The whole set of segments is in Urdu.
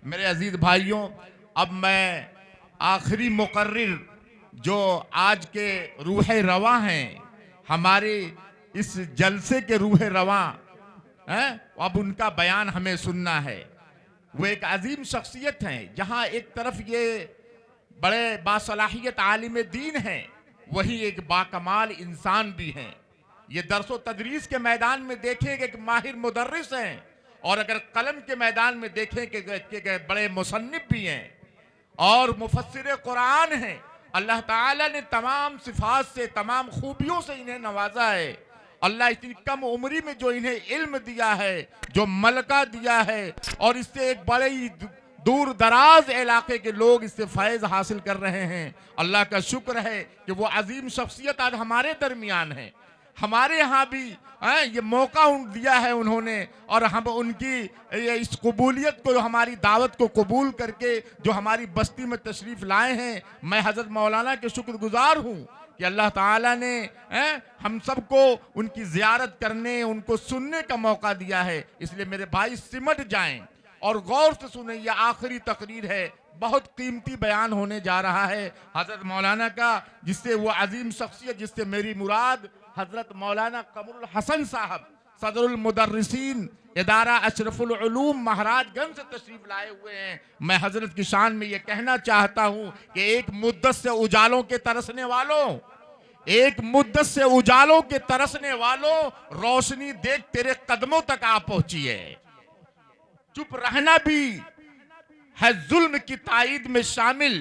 میرے عزیز بھائیوں، اب میں آخری مقرر جو آج کے روح رواں ہیں، ہمارے اس جلسے کے روح رواں ہیں، اب ان کا بیان ہمیں سننا ہے۔ وہ ایک عظیم شخصیت ہیں، جہاں ایک طرف یہ بڑے باصلاحیت عالم دین ہیں، وہی ایک باکمال انسان بھی ہیں۔ یہ درس و تدریس کے میدان میں دیکھیں کہ ایک ماہر مدرس ہیں، اور اگر قلم کے میدان میں دیکھیں کہ بڑے مصنف بھی ہیں اور مفسر قرآن ہیں۔ اللہ تعالیٰ نے تمام صفات سے، تمام خوبیوں سے انہیں نوازا ہے۔ اللہ اتنی کم عمری میں جو انہیں علم دیا ہے، جو ملکہ دیا ہے، اور اس سے ایک بڑے ہی دور دراز علاقے کے لوگ اس سے فیض حاصل کر رہے ہیں۔ اللہ کا شکر ہے کہ وہ عظیم شخصیت آج ہمارے درمیان ہے۔ ہمارے ہاں بھی یہ موقع دیا ہے انہوں نے، اور ہم ان کی اس قبولیت کو، ہماری دعوت کو قبول کر کے جو ہماری بستی میں تشریف لائے ہیں، میں حضرت مولانا کے شکر گزار ہوں کہ اللہ تعالیٰ نے ہم سب کو ان کی زیارت کرنے، ان کو سننے کا موقع دیا ہے۔ اس لیے میرے بھائی سمٹ جائیں اور غور سے سنیں، یہ آخری تقریر ہے، بہت قیمتی بیان ہونے جا رہا ہے حضرت مولانا کا، جس سے وہ عظیم شخصیت، جس سے میری مراد حضرت مولانا قمر الحسن صاحب، صدر المدرسین، ادارہ اشرف العلوم مہاراج گنج سے تشریف لائے ہوئے ہیں۔ میں حضرت کی شان میں یہ کہنا چاہتا ہوں کہ ایک مدت سے اجالوں کے ترسنے والوں، ایک مدت سے اجالوں کے ترسنے والوں، روشنی دیکھ تیرے قدموں تک آ پہنچی ہے۔ چپ رہنا بھی ہے ظلم کی تائید میں شامل،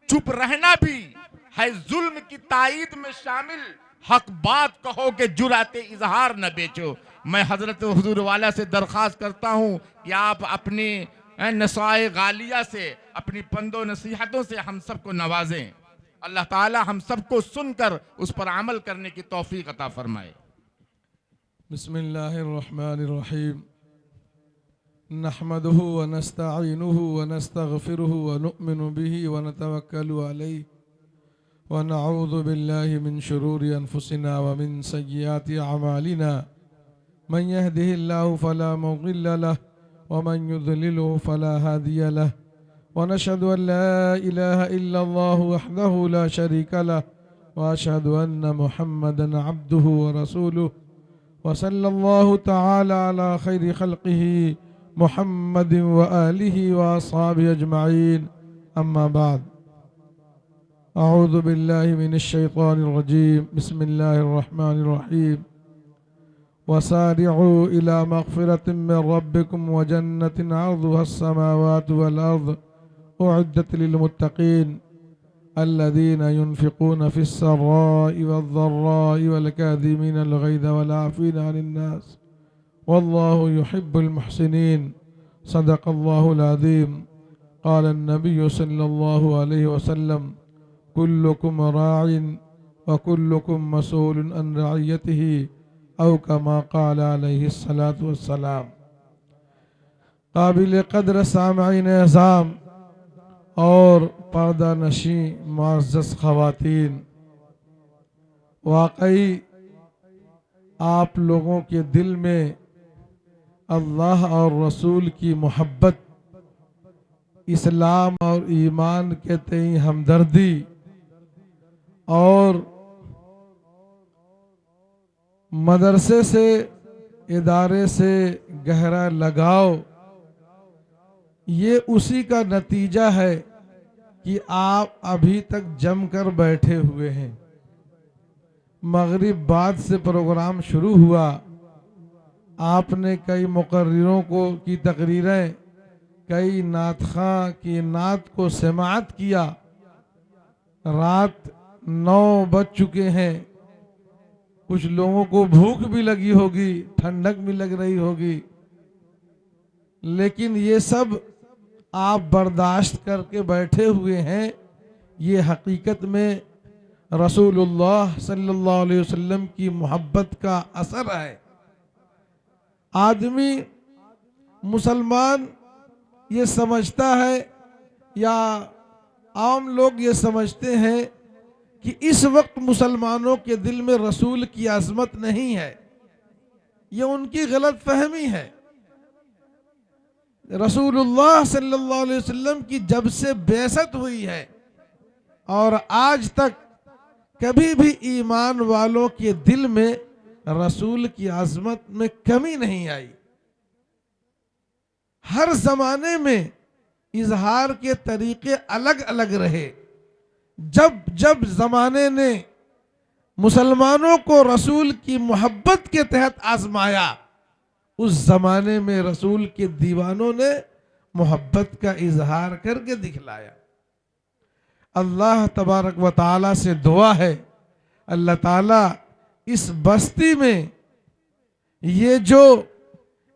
چپ رہنا بھی ہے ظلم کی تائید میں شامل، حق بات کہو کہ جرأت اظہار نہ بیچو۔ میں حضرت حضور والا سے درخواست کرتا ہوں کہ آپ اپنی نصائح غالیہ سے، اپنی پند و نصیحتوں سے ہم سب کو نوازیں۔ اللہ تعالی ہم سب کو سن کر اس پر عمل کرنے کی توفیق عطا فرمائے۔ بسم اللہ الرحمن الرحیم نحمده ونستعینه ونستغفره ونؤمن به ونتوکل علیہ ونعوذ باللہ من شرور انفسنا ومن سیئات اعمالنا من يهده الله فلا مضل له ومن يضلله فلا هادي له ونشهد ان لا اله الا الله وحده لا شريك له واشهد ان محمدا عبده ورسوله وصلى الله تعالى على خير خلقه محمد وآله وأصحابه أجمعين أما بعد أعوذ بالله من الشيطان الرجيم بسم الله الرحمن الرحيم وسارعوا إلى مغفرة من ربكم وجنة عرضها السماوات والأرض أعدت للمتقين الذين ينفقون في السراء والضراء والكاظمين الغيظ والعافين عن الناس والله يحب المحسنين صدق الله العظيم قال النبي صلى الله عليه وسلم كلكم راع وكلكم مسؤول عن رعيته أو كما قال عليه الصلاة والسلام۔ قابل قدر سامعین اعظام اور پردہ نشیں معزز خواتین، واقعی آپ لوگوں کے دل میں اللہ اور رسول کی محبت، اسلام اور ایمان کے تئیں ہمدردی اور مدرسے سے، ادارے سے گہرا لگاؤ، یہ اسی کا نتیجہ ہے کہ آپ ابھی تک جم کر بیٹھے ہوئے ہیں۔ مغرب بعد سے پروگرام شروع ہوا، آپ نے کئی مقرروں کی تقریریں، کئی نعت خواں کی نعت کو سماعت کیا۔ رات 9 بج چکے ہیں، کچھ لوگوں کو بھوک بھی لگی ہوگی، ٹھنڈک بھی لگ رہی ہوگی، لیکن یہ سب آپ برداشت کر کے بیٹھے ہوئے ہیں۔ یہ حقیقت میں رسول اللہ صلی اللہ علیہ وسلم کی محبت کا اثر ہے۔ آدمی مسلمان یہ سمجھتا ہے، یا عام لوگ یہ سمجھتے ہیں کہ اس وقت مسلمانوں کے دل میں رسول کی عظمت نہیں ہے۔ یہ ان کی غلط فہمی ہے۔ رسول اللہ صلی اللہ علیہ وسلم کی جب سے بعثت ہوئی ہے اور آج تک کبھی بھی ایمان والوں کے دل میں رسول کی عظمت میں کمی نہیں آئی. ہر زمانے میں اظہار کے طریقے الگ الگ رہے. جب جب زمانے نے مسلمانوں کو رسول کی محبت کے تحت آزمایا، اس زمانے میں رسول کے دیوانوں نے محبت کا اظہار کر کے دکھلایا. اللہ تبارک و تعالی سے دعا ہے، اللہ تعالی اس بستی میں یہ جو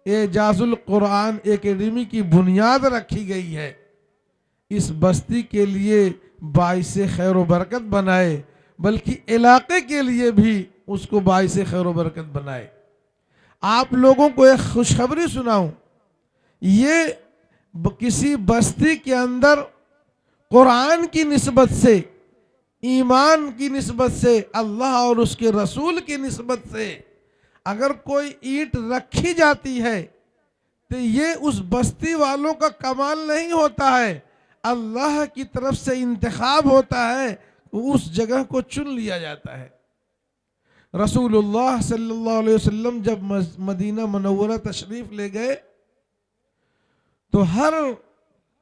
اعجاز القرآن اکیڈمی کی بنیاد رکھی گئی ہے، اس بستی کے لیے باعث خیر و برکت بنائے، بلکہ علاقے کے لیے بھی اس کو باعث خیر و برکت بنائے. آپ لوگوں کو ایک خوشخبری سناؤں، یہ کسی بستی کے اندر قرآن کی نسبت سے، ایمان کی نسبت سے، اللہ اور اس کے رسول کی نسبت سے اگر کوئی اینٹ رکھی جاتی ہے تو یہ اس بستی والوں کا کمال نہیں ہوتا ہے، اللہ کی طرف سے انتخاب ہوتا ہے، اس جگہ کو چن لیا جاتا ہے. رسول اللہ صلی اللہ علیہ وسلم جب مدینہ منورہ تشریف لے گئے تو ہر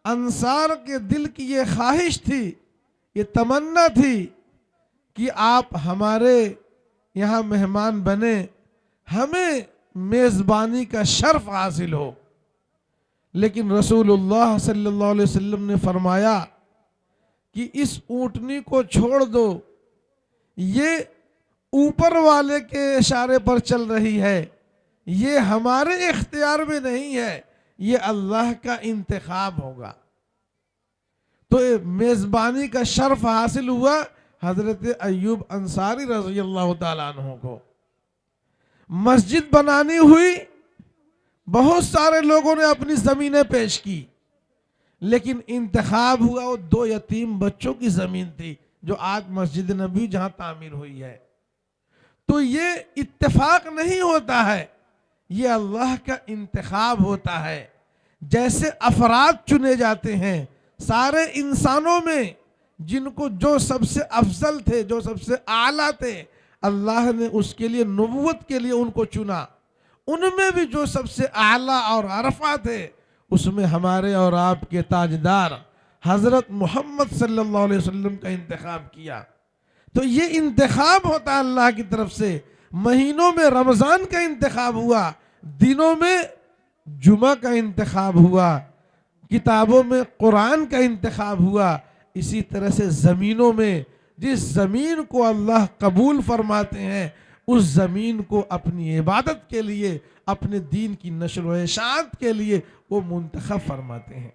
انصار کے دل کی یہ خواہش تھی، یہ تمنا تھی کہ آپ ہمارے یہاں مہمان بنے، ہمیں میزبانی کا شرف حاصل ہو. لیکن رسول اللہ صلی اللہ علیہ وسلم نے فرمایا کہ اس اونٹنی کو چھوڑ دو، یہ اوپر والے کے اشارے پر چل رہی ہے، یہ ہمارے اختیار میں نہیں ہے، یہ اللہ کا انتخاب ہوگا. تو میزبانی کا شرف حاصل ہوا حضرت ایوب انصاری رضی اللہ تعالیٰ عنہ کو. مسجد بنانی ہوئی، بہت سارے لوگوں نے اپنی زمینیں پیش کی، لیکن انتخاب ہوا وہ 2 یتیم بچوں کی زمین تھی جو آج مسجد نبی جہاں تعمیر ہوئی ہے. تو یہ اتفاق نہیں ہوتا ہے، یہ اللہ کا انتخاب ہوتا ہے. جیسے افراد چنے جاتے ہیں سارے انسانوں میں، جن کو جو سب سے افضل تھے، جو سب سے اعلیٰ تھے، اللہ نے اس کے لیے نبوت کے لیے ان کو چنا. ان میں بھی جو سب سے اعلیٰ اور عرفہ تھے، اس میں ہمارے اور آپ کے تاجدار حضرت محمد صلی اللہ علیہ وسلم کا انتخاب کیا. تو یہ انتخاب ہوتا ہے اللہ کی طرف سے. مہینوں میں رمضان کا انتخاب ہوا، دنوں میں جمعہ کا انتخاب ہوا، کتابوں میں قرآن کا انتخاب ہوا. اسی طرح سے زمینوں میں جس زمین کو اللہ قبول فرماتے ہیں، اس زمین کو اپنی عبادت کے لیے، اپنے دین کی نشر و اشاعت کے لیے وہ منتخب فرماتے ہیں.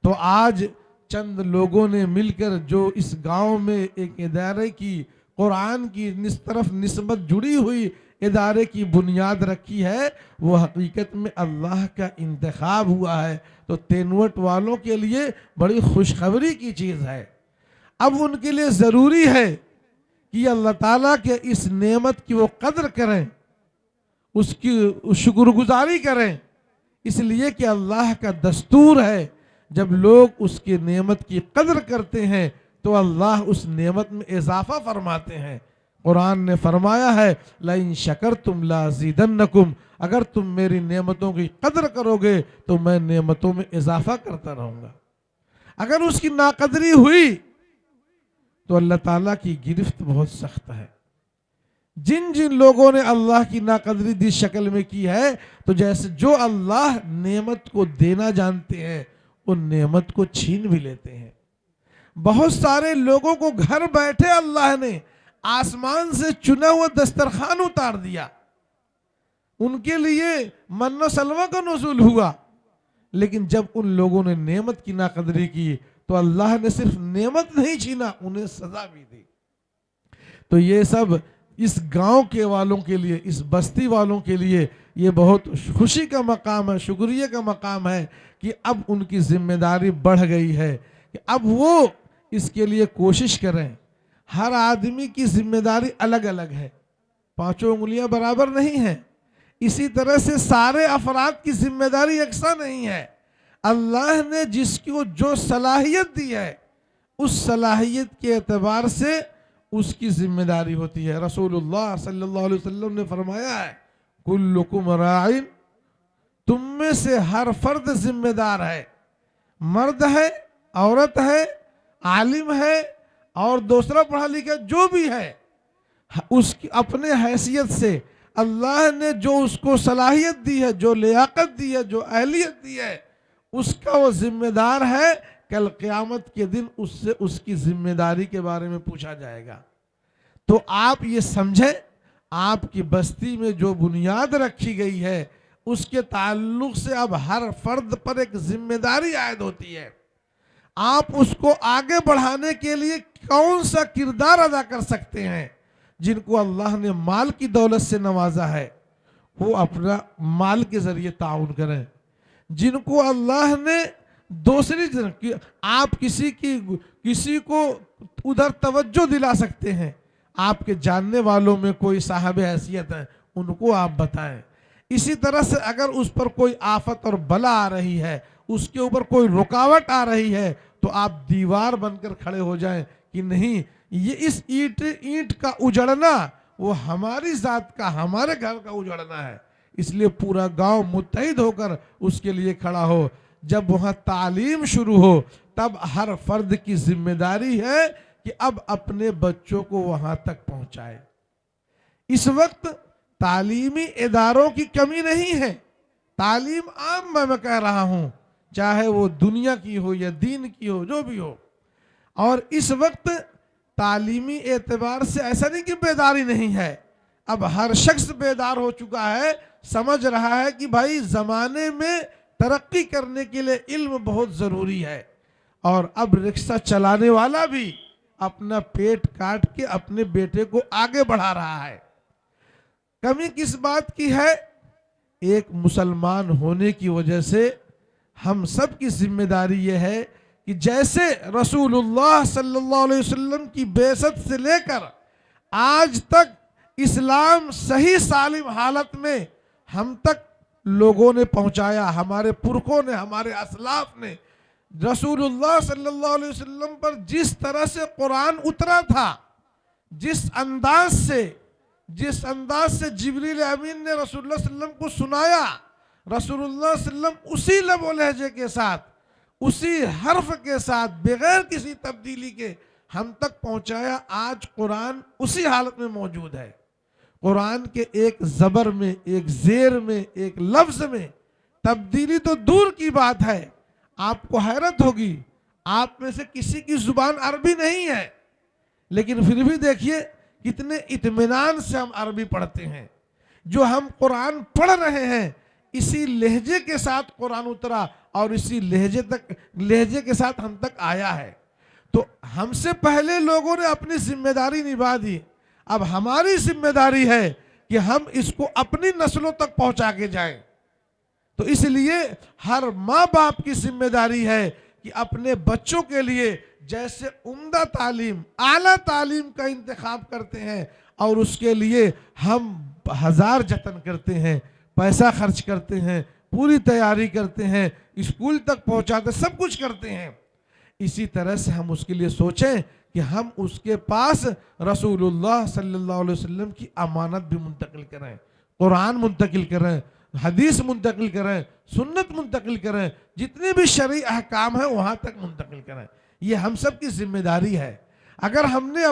تو آج چند لوگوں نے مل کر جو اس گاؤں میں ایک ادارے کی، قرآن کی طرف نسبت جڑی ہوئی ادارے کی بنیاد رکھی ہے، وہ حقیقت میں اللہ کا انتخاب ہوا ہے. تو تینوٹ والوں کے لیے بڑی خوشخبری کی چیز ہے. اب ان کے لیے ضروری ہے کہ اللہ تعالیٰ کے اس نعمت کی وہ قدر کریں، اس کی شکر گزاری کریں، اس لیے کہ اللہ کا دستور ہے جب لوگ اس کی نعمت کی قدر کرتے ہیں تو اللہ اس نعمت میں اضافہ فرماتے ہیں. قرآن نے فرمایا ہے لَإِن شَكَرْتُمْ لَأَزِيدَنَّكُمْ، اگر تم میری نعمتوں کی قدر کرو گے تو میں نعمتوں میں اضافہ کرتا رہوں گا. اگر اس کی ناقدری ہوئی تو اللہ تعالیٰ کی گرفت بہت سخت ہے. جن جن لوگوں نے اللہ کی ناقدری دی شکل میں کی ہے، تو جیسے جو اللہ نعمت کو دینا جانتے ہیں ان نعمت کو چھین بھی لیتے ہیں. بہت سارے لوگوں کو گھر بیٹھے اللہ نے آسمان سے چنا ہوا دسترخوان اتار دیا، ان کے لیے من و سلوہ کا نزول ہوا. لیکن جب ان لوگوں نے نعمت کی ناقدری کی تو اللہ نے صرف نعمت نہیں چھینا، انہیں سزا بھی دی. تو یہ سب اس گاؤں کے والوں کے لیے، اس بستی والوں کے لیے یہ بہت خوشی کا مقام ہے، شکریہ کا مقام ہے کہ اب ان کی ذمہ داری بڑھ گئی ہے کہ اب وہ اس کے لیے کوشش کریں. ہر آدمی کی ذمہ داری الگ الگ ہے، 5 انگلیاں برابر نہیں ہیں. اسی طرح سے سارے افراد کی ذمہ داری یکساں نہیں ہے. اللہ نے جس کو جو صلاحیت دی ہے اس صلاحیت کے اعتبار سے اس کی ذمہ داری ہوتی ہے۔ رسول اللہ صلی اللہ علیہ وسلم نے فرمایا ہے کلکم راعٍ، تم میں سے ہر فرد ذمہ دار ہے، مرد ہے، عورت ہے، عالم ہے اور دوسرا پڑھا لکھا جو بھی ہے، اس کی اپنے حیثیت سے اللہ نے جو اس کو صلاحیت دی ہے، جو لیاقت دی ہے، جو اہلیت دی ہے، اس کا وہ ذمہ دار ہے۔ کل قیامت کے دن اس سے اس کی ذمہ داری کے بارے میں پوچھا جائے گا۔ تو آپ یہ سمجھیں، آپ کی بستی میں جو بنیاد رکھی گئی ہے اس کے تعلق سے اب ہر فرد پر ایک ذمہ داری عائد ہوتی ہے۔ آپ اس کو آگے بڑھانے کے لیے کون سا کردار ادا کر سکتے ہیں؟ جن کو اللہ نے مال کی دولت سے نوازا ہے وہ اپنا مال کے ذریعے تعاون کریں۔ جن کو اللہ نے دوسری آپ کسی کو ادھر توجہ دلا سکتے ہیں، آپ کے جاننے والوں میں کوئی صاحب حیثیت ہے ان کو آپ بتائیں۔ اسی طرح سے اگر اس پر کوئی آفت اور بلا آ رہی ہے، اس کے اوپر کوئی رکاوٹ آ رہی ہے تو آپ دیوار بن کر کھڑے ہو جائیں کہ نہیں، یہ اس اینٹ کا اجڑنا وہ ہماری ذات کا، ہمارے گھر کا اجڑنا ہے، اس لیے پورا گاؤں متحد ہو کر اس کے لیے کھڑا ہو۔ جب وہاں تعلیم شروع ہو تب ہر فرد کی ذمہ داری ہے کہ اب اپنے بچوں کو وہاں تک پہنچائے۔ اس وقت تعلیمی اداروں کی کمی نہیں ہے، تعلیم عام میں کہہ رہا ہوں، چاہے وہ دنیا کی ہو یا دین کی ہو، جو بھی ہو۔ اور اس وقت تعلیمی اعتبار سے ایسا نہیں کہ بیداری نہیں ہے، اب ہر شخص بیدار ہو چکا ہے، سمجھ رہا ہے کہ بھائی زمانے میں ترقی کرنے کے لیے علم بہت ضروری ہے، اور اب رکشہ چلانے والا بھی اپنا پیٹ کاٹ کے اپنے بیٹے کو آگے بڑھا رہا ہے۔ کمی کس بات کی ہے؟ ایک مسلمان ہونے کی وجہ سے ہم سب کی ذمہ داری یہ ہے کہ جیسے رسول اللہ صلی اللہ علیہ وسلم کی بعثت سے لے کر آج تک اسلام صحیح سالم حالت میں ہم تک لوگوں نے پہنچایا، ہمارے پرکھوں نے، ہمارے اسلاف نے رسول اللہ صلی اللہ علیہ وسلم پر جس طرح سے قرآن اترا تھا، جس انداز سے جبریل امین نے رسول اللہ صلی اللہ علیہ وسلم کو سنایا، رسول اللہ صلی اللہ علیہ وسلم اسی لب و لہجے کے ساتھ، اسی حرف کے ساتھ، بغیر کسی تبدیلی کے ہم تک پہنچایا۔ آج قرآن اسی حالت میں موجود ہے۔ قرآن کے ایک زبر میں، ایک زیر میں، ایک لفظ میں تبدیلی تو دور کی بات ہے۔ آپ کو حیرت ہوگی، آپ میں سے کسی کی زبان عربی نہیں ہے، لیکن پھر بھی دیکھیے کتنے اطمینان سے ہم عربی پڑھتے ہیں۔ جو ہم قرآن پڑھ رہے ہیں اسی لہجے کے ساتھ قرآن اترا اور اسی لہجے کے ساتھ ہم تک آیا ہے۔ تو ہم سے پہلے لوگوں نے اپنی ذمہ داری نبھا دی، اب ہماری ذمہ داری ہے کہ ہم اس کو اپنی نسلوں تک پہنچا کے جائیں۔ تو اس لیے ہر ماں باپ کی ذمہ داری ہے کہ اپنے بچوں کے لیے جیسے عمدہ تعلیم، اعلیٰ تعلیم کا انتخاب کرتے ہیں اور اس کے لیے ہم ہزار جتن کرتے ہیں، پیسہ خرچ کرتے ہیں، پوری تیاری کرتے ہیں، اسکول تک پہنچاتے، سب کچھ کرتے ہیں، اسی طرح سے ہم اس کے لیے سوچیں کہ ہم اس کے پاس رسول اللہ صلی اللہ علیہ وسلم کی امانت بھی منتقل کریں، قرآن منتقل کریں، حدیث منتقل کریں، سنت منتقل کریں، جتنے بھی شرعی احکام ہیں وہاں تک منتقل کریں۔ یہ ہم سب کی ذمہ داری ہے۔ اگر ہم نے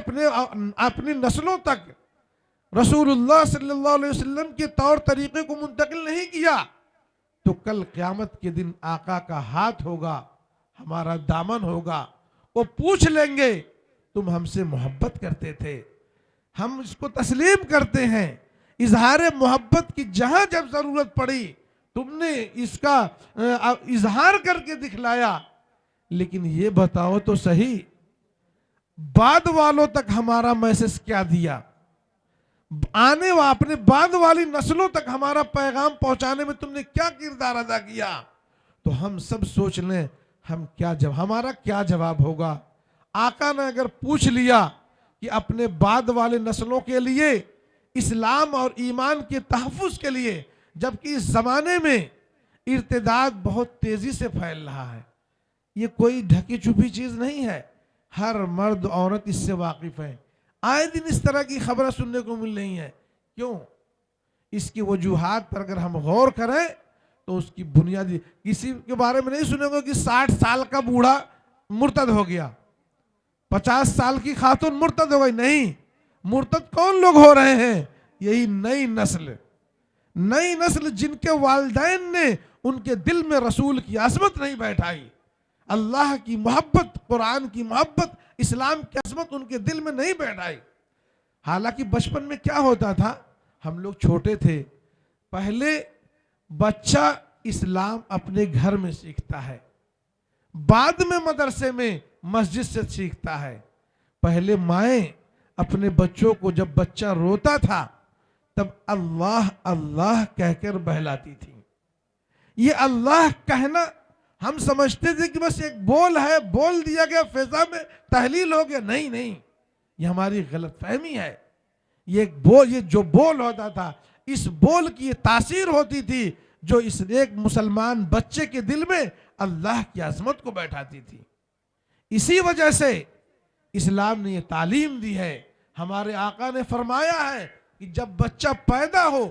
اپنی نسلوں تک رسول اللہ صلی اللہ علیہ وسلم کے طور طریقے کو منتقل نہیں کیا تو کل قیامت کے دن آقا کا ہاتھ ہوگا، ہمارا دامن ہوگا، وہ پوچھ لیں گے تم ہم سے محبت کرتے تھے، ہم اس کو تسلیم کرتے ہیں، اظہار محبت کی جہاں جب ضرورت پڑی تم نے اس کا اظہار کر کے دکھلایا، لیکن یہ بتاؤ تو صحیح بعد والوں تک ہمارا میسج کیا دیا، اپنے بعد والی نسلوں تک ہمارا پیغام پہنچانے میں تم نے کیا کردار ادا کیا؟ تو ہم سب سوچ لیں ہمارا کیا جواب ہوگا۔ آقا نے اگر پوچھ لیا کہ اپنے بعد والے نسلوں کے لیے اسلام اور ایمان کے تحفظ کے لیے، جبکہ اس زمانے میں ارتداد بہت تیزی سے پھیل رہا ہے. یہ کوئی ڈھکی چھپی چیز نہیں ہے، ہر مرد عورت اس سے واقف ہے. آئے دن اس طرح کی خبریں سننے کو مل رہی ہیں. کیوں؟ اس کی وجوہات پر اگر ہم غور کریں تو اس کی بنیادی، کسی کے بارے میں نہیں سنیں گے کہ 60 سال کا بوڑھا مرتد ہو گیا، 50 سال کی خاتون مرتد ہو گئی. نہیں، مرتد کون لوگ ہو رہے ہیں؟ یہی نئی نسل جن کے والدین نے ان کے دل میں رسول کی عظمت نہیں بیٹھائی، اللہ کی محبت، قرآن کی محبت، اسلام کی عظمت ان کے دل میں نہیں بیٹھائی. حالانکہ بچپن میں کیا ہوتا تھا، ہم لوگ چھوٹے تھے، پہلے بچہ اسلام اپنے گھر میں سیکھتا ہے، بعد میں مدرسے میں مسجد سے سیکھتا ہے. پہلے مائیں اپنے بچوں کو جب بچہ روتا تھا تب اللہ اللہ کہہ کر بہلاتی تھی. یہ اللہ کہنا ہم سمجھتے تھے کہ بس ایک بول ہے، بول دیا گیا، فضا میں تحلیل ہو گیا. نہیں، یہ ہماری غلط فہمی ہے. یہ جو بول ہوتا تھا، اس بول کی یہ تاثیر ہوتی تھی جو اس ایک مسلمان بچے کے دل میں اللہ کی عظمت کو بیٹھاتی تھی. اسی وجہ سے اسلام نے یہ تعلیم دی ہے. ہمارے آقا نے فرمایا ہے کہ جب بچہ پیدا ہو،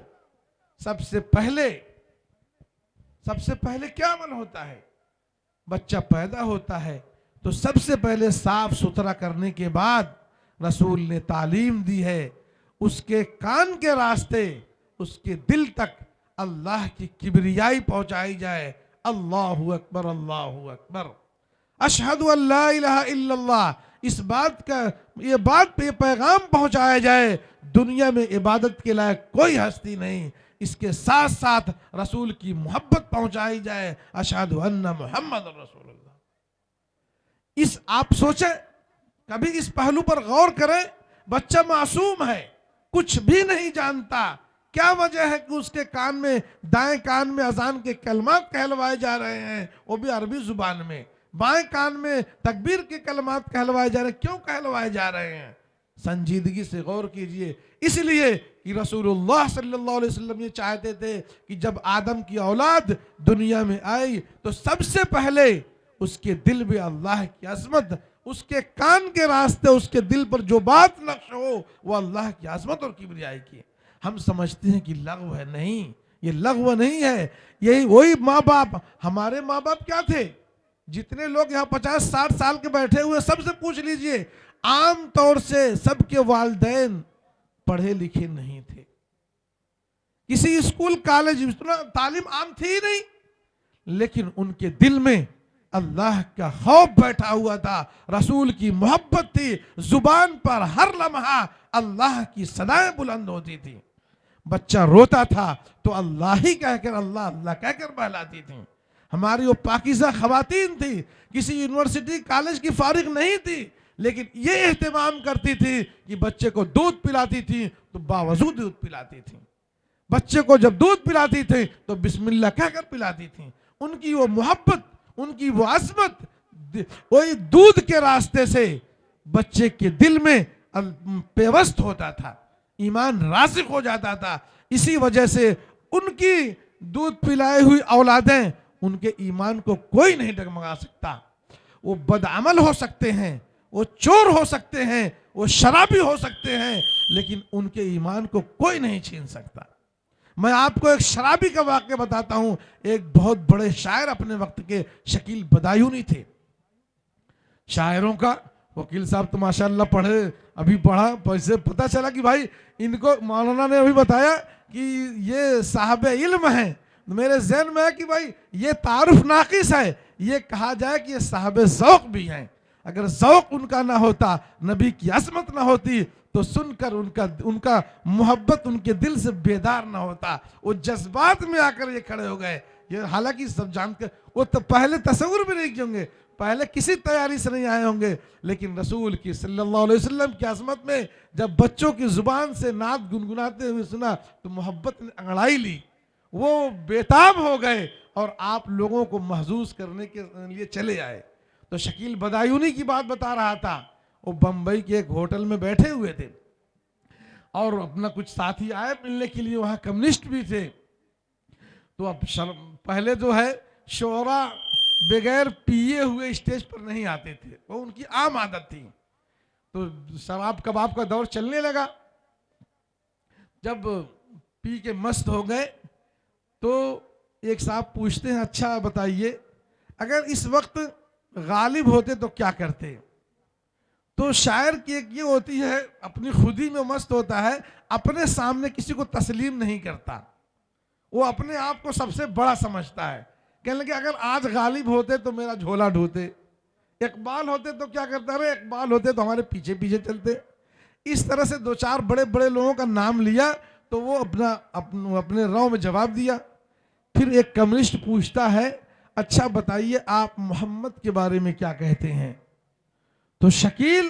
سب سے پہلے کیا عمل ہوتا ہے؟ بچہ پیدا ہوتا ہے تو سب سے پہلے صاف ستھرا کرنے کے بعد رسول نے تعلیم دی ہے اس کے کان کے راستے اس کے دل تک اللہ کی کبریائی پہنچائی جائے. اللہ اکبر، اللہ اکبر، اشہد ان لا الہ الا اللہ. اس بات پہ پیغام پہنچایا جائے دنیا میں عبادت کے لائق کوئی ہستی نہیں. اس کے ساتھ ساتھ رسول کی محبت پہنچائی جائے، اشہد ان محمد رسول اللہ. آپ سوچیں، کبھی اس پہلو پر غور کریں. بچہ معصوم ہے، کچھ بھی نہیں جانتا. کیا وجہ ہے کہ اس کے کان میں، دائیں کان میں اذان کے کلمات کہلوائے جا رہے ہیں، وہ بھی عربی زبان میں. بائیں کان میں تکبیر کے کلمات کہلوائے جا رہے ہیں. کیوں کہلوائے جا رہے ہیں؟ سنجیدگی سے غور کیجئے. اس لیے کہ رسول اللہ صلی اللہ علیہ وسلم یہ چاہتے تھے کہ جب آدم کی اولاد دنیا میں آئی تو سب سے پہلے اس کے دل میں اللہ کی عظمت، اس کے کان کے راستے اس کے دل پر جو بات نقش ہو وہ اللہ کی عظمت اور کبریائی کی. ہم سمجھتے ہیں کہ لغو ہے. نہیں، یہ لغو نہیں ہے. یہی وہی ماں باپ، ہمارے ماں باپ کیا تھے؟ جتنے لوگ یہاں 50-60 سال کے بیٹھے ہوئے سب سے پوچھ لیجئے، عام طور سے سب کے والدین پڑھے لکھے نہیں تھے. کسی اسکول کالج تعلیم عام تھی ہی نہیں، لیکن ان کے دل میں اللہ کا خوف بیٹھا ہوا تھا، رسول کی محبت تھی. زبان پر ہر لمحہ اللہ کی صدائیں بلند ہوتی تھی. بچہ روتا تھا تو اللہ ہی کہہ کر، اللہ اللہ کہہ کر بہلاتی تھی. ہماری وہ پاکیزہ خواتین تھی، کسی یونیورسٹی کالج کی فارغ نہیں تھی، لیکن یہ اہتمام کرتی تھی کہ بچے کو دودھ پلاتی تھی تو باوضو دودھ پلاتی تھی. بچے کو جب دودھ پلاتی تھی تو بسم اللہ کہہ کر پلاتی تھی. ان کی وہ محبت، ان کی وہ عظمت، وہی دودھ کے راستے سے بچے کے دل میں پیوست ہوتا تھا، ایمان راسخ ہو جاتا تھا. اسی وجہ سے ان کی دودھ پلائے ہوئی اولادیں، ان کے ایمان کو کوئی نہیں ڈگمگا سکتا. وہ بدعمل ہو سکتے ہیں، وہ چور ہو سکتے ہیں، وہ شرابی ہو سکتے ہیں، لیکن ان کے ایمان کو کوئی نہیں چھین سکتا. میں آپ کو ایک شرابی کا واقعہ بتاتا ہوں. ایک بہت بڑے شاعر اپنے وقت کے شکیل بدایونی تھے. شاعروں کا وکیل صاحب تو ماشاءاللہ پڑھے، ابھی پڑھا پیسے پتہ چلا کہ بھائی ان کو مولانا نے ابھی بتایا کہ یہ صاحب علم ہیں. میرے ذہن میں ہے کہ بھائی یہ تعارف ناقص ہے، یہ کہا جائے کہ یہ صاحب ذوق بھی ہیں. اگر ذوق ان کا نہ ہوتا، نبی کی عظمت نہ ہوتی تو سن کر ان کا محبت ان کے دل سے بیدار نہ ہوتا. وہ جذبات میں آ کر یہ کھڑے ہو گئے. یہ حالانکہ سب جان کر وہ تو پہلے تصور بھی نہیں کیے ہوں گے، پہلے کسی تیاری سے نہیں آئے ہوں گے، لیکن رسول کی صلی اللہ علیہ وسلم کی عظمت میں جب بچوں کی زبان سے نعت گنگناتے ہوئے سنا تو محبت نے انگڑائی لی. وہ بیتاب ہو گئے اور آپ لوگوں کو محظوظ کرنے کے لیے چلے آئے. تو شکیل بدایونی کی بات بتا رہا تھا. وہ بمبئی کے ایک ہوٹل میں بیٹھے ہوئے تھے اور اپنا کچھ ساتھی آئے ملنے کے لیے، وہاں کمیونسٹ بھی تھے. تو اب پہلے جو ہے شعرا بغیر پیے ہوئے اسٹیج پر نہیں آتے تھے، وہ ان کی عام عادت تھی. تو شراب کباب کا دور چلنے لگا. جب پی کے مست ہو گئے تو ایک صاحب پوچھتے ہیں اچھا بتائیے اگر اس وقت غالب ہوتے تو کیا کرتے؟ تو شاعر کی ایک یہ ہوتی ہے اپنی خودی میں مست ہوتا ہے، اپنے سامنے کسی کو تسلیم نہیں کرتا، وہ اپنے آپ کو سب سے بڑا سمجھتا ہے. کہنے لگے اگر آج غالب ہوتے تو میرا جھولا ڈھوتے، اقبال ہوتے تو کیا کرتا رہے، اقبال ہوتے تو ہمارے پیچھے پیچھے چلتے. اس طرح سے دو چار بڑے بڑے لوگوں کا نام لیا تو وہ اپنے رو میں جواب دیا. پھر ایک کمیونسٹ پوچھتا ہے اچھا بتائیے آپ محمد کے بارے میں کیا کہتے ہیں؟ تو شکیل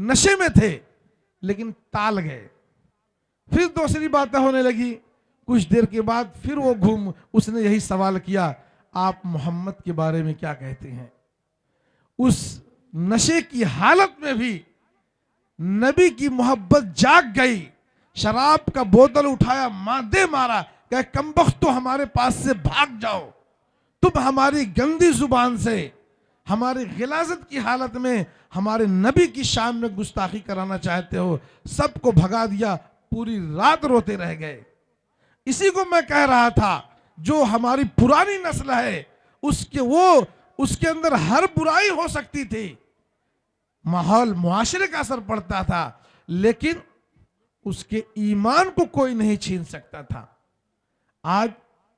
نشے میں تھے لیکن ٹال گئے. پھر دوسری باتیں ہونے لگی. کچھ دیر کے بعد پھر وہ اس نے یہی سوال کیا آپ محمد کے بارے میں کیا کہتے ہیں؟ اس نشے کی حالت میں بھی نبی کی محبت جاگ گئی. شراب کا بوتل اٹھایا، مادے مارا کہ کمبخت تو ہمارے پاس سے بھاگ جاؤ، تم ہماری گندی زبان سے ہماری غلاظت کی حالت میں ہمارے نبی کی شان میں گستاخی کرانا چاہتے ہو. سب کو بھگا دیا، پوری رات روتے رہ گئے. اسی کو میں کہہ رہا تھا جو ہماری پرانی نسل ہے اس کے اندر ہر برائی ہو سکتی تھی، ماحول معاشرے کا اثر پڑتا تھا، لیکن اس کے ایمان کو کوئی نہیں چھین سکتا تھا. آج